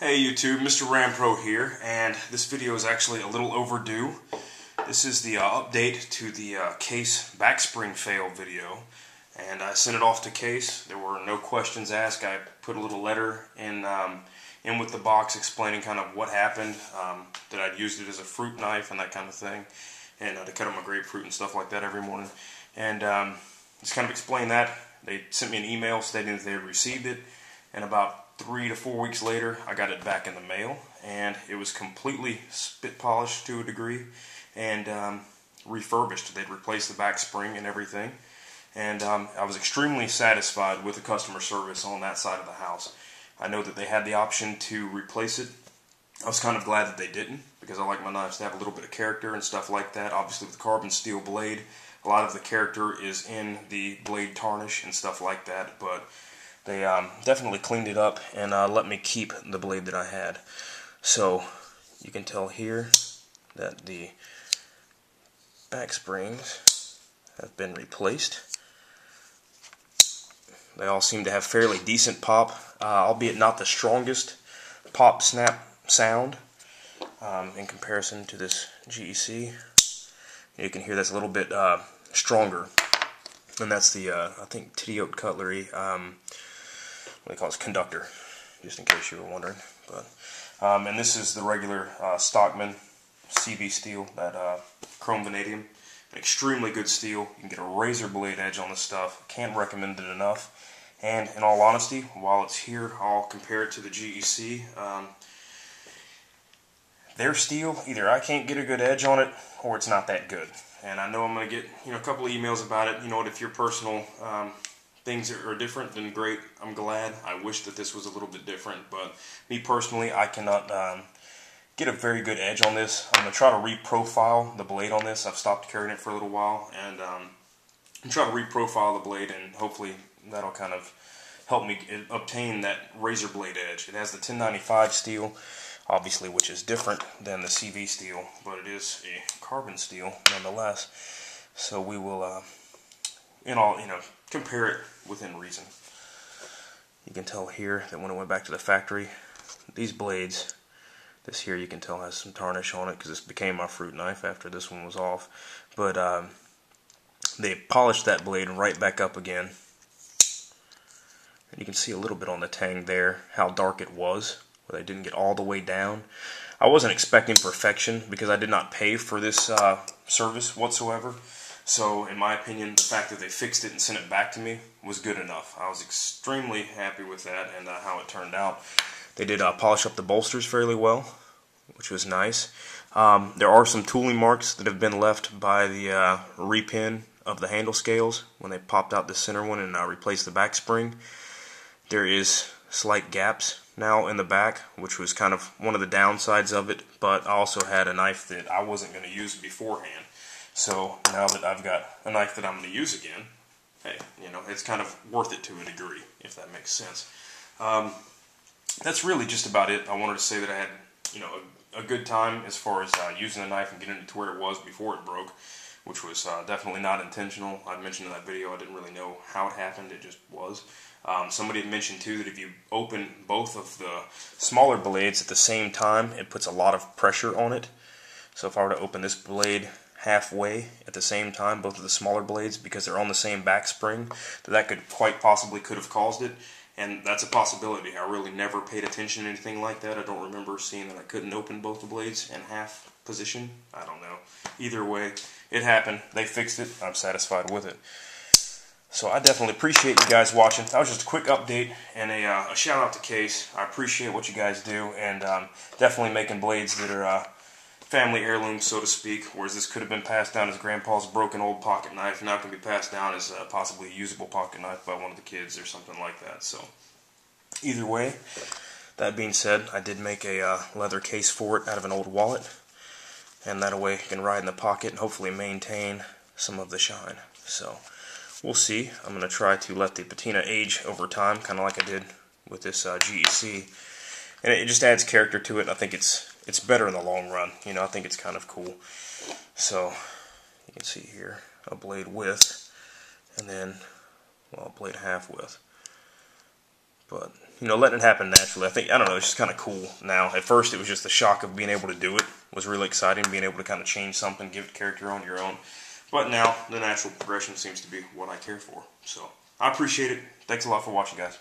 Hey YouTube, MrRampro here, and this video is actually a little overdue. This is the update to the case backspring fail video, and I sent it off to Case. There were no questions asked. I put a little letter in with the box explaining kind of what happened, that I'd used it as a fruit knife and that kind of thing, and to cut up my grapefruit and stuff like that every morning, and just kind of explained that. They sent me an email stating that they had received it, and about 3 to 4 weeks later, I got it back in the mail, and it was completely spit polished to a degree, and refurbished. They'd replaced the back spring and everything, and I was extremely satisfied with the customer service on that side of the house. I know that they had the option to replace it. I was kind of glad that they didn't, because I like my knives to have a little bit of character and stuff like that. Obviously with the carbon steel blade, a lot of the character is in the blade tarnish and stuff like that, but they definitely cleaned it up and let me keep the blade that I had. So you can tell here that the back springs have been replaced. They all seem to have fairly decent pop, albeit not the strongest pop snap sound in comparison to this GEC. You can hear that's a little bit stronger, and that's the I think Titiote Cutlery what they call it, conductor, just in case you were wondering. But and this is the regular Stockman CV steel, that chrome vanadium, an extremely good steel. You can get a razor blade edge on this stuff. Can't recommend it enough. And in all honesty, while it's here, I'll compare it to the GEC. Their steel, either I can't get a good edge on it, or it's not that good. And I know I'm going to get a couple of emails about it. You know what, if your personal things are different, then great. I'm glad. I wish that this was a little bit different, but me personally, I cannot get a very good edge on this. I'm going to try to reprofile the blade on this. I've stopped carrying it for a little while, and try to reprofile the blade, and hopefully that'll kind of help me obtain that razor blade edge. It has the 1095 steel, obviously, which is different than the CV steel, but it is a carbon steel nonetheless. So we will, compare it within reason. You can tell here that when it went back to the factory, these blades, this here you can tell has some tarnish on it because this became my fruit knife after this one was off. But they polished that blade right back up again. And you can see a little bit on the tang there how dark it was, where they didn't get all the way down. I wasn't expecting perfection because I did not pay for this service whatsoever. So in my opinion, the fact that they fixed it and sent it back to me was good enough. I was extremely happy with that and how it turned out. They did polish up the bolsters fairly well, which was nice. There are some tooling marks that have been left by the repin of the handle scales when they popped out the center one and replaced the back spring. There is slight gaps now in the back, which was kind of one of the downsides of it, but I also had a knife that I wasn't going to use beforehand. So now that I've got a knife that I'm going to use again, hey, it's kind of worth it to a degree, if that makes sense. That's really just about it. I wanted to say that I had, a good time as far as using the knife and getting it to where it was before it broke, which was definitely not intentional. I mentioned in that video I didn't really know how it happened. It just was. Somebody had mentioned too that if you open both of the smaller blades at the same time, it puts a lot of pressure on it. So if I were to open this blade halfway at the same time, both of the smaller blades, because they're on the same back spring, that could quite possibly could have caused it, and that's a possibility. I really never paid attention to anything like that. I don't remember seeing that I couldn't open both the blades in half position. I don't know. Either way, it happened. They fixed it. I'm satisfied with it. So I definitely appreciate you guys watching. That was just a quick update and a shout out to Case. I appreciate what you guys do, and definitely making blades that are family heirlooms, so to speak, whereas this could have been passed down as Grandpa's broken old pocket knife, now it can be passed down as possibly a usable pocket knife by one of the kids or something like that. So either way, that being said, I did make a leather case for it out of an old wallet, and that way it can ride in the pocket and hopefully maintain some of the shine. So we'll see. I'm going to try to let the patina age over time, kind of like I did with this GEC, and it just adds character to it. I think it's better in the long run. I think it's kind of cool. So you can see here a blade width, and then, well, a blade half width. But, you know, letting it happen naturally, I don't know, it's just kind of cool now. At first, it was just the shock of being able to do it was really exciting, being able to kind of change something, give it character on your own. But now, the natural progression seems to be what I care for. So, I appreciate it. Thanks a lot for watching, guys.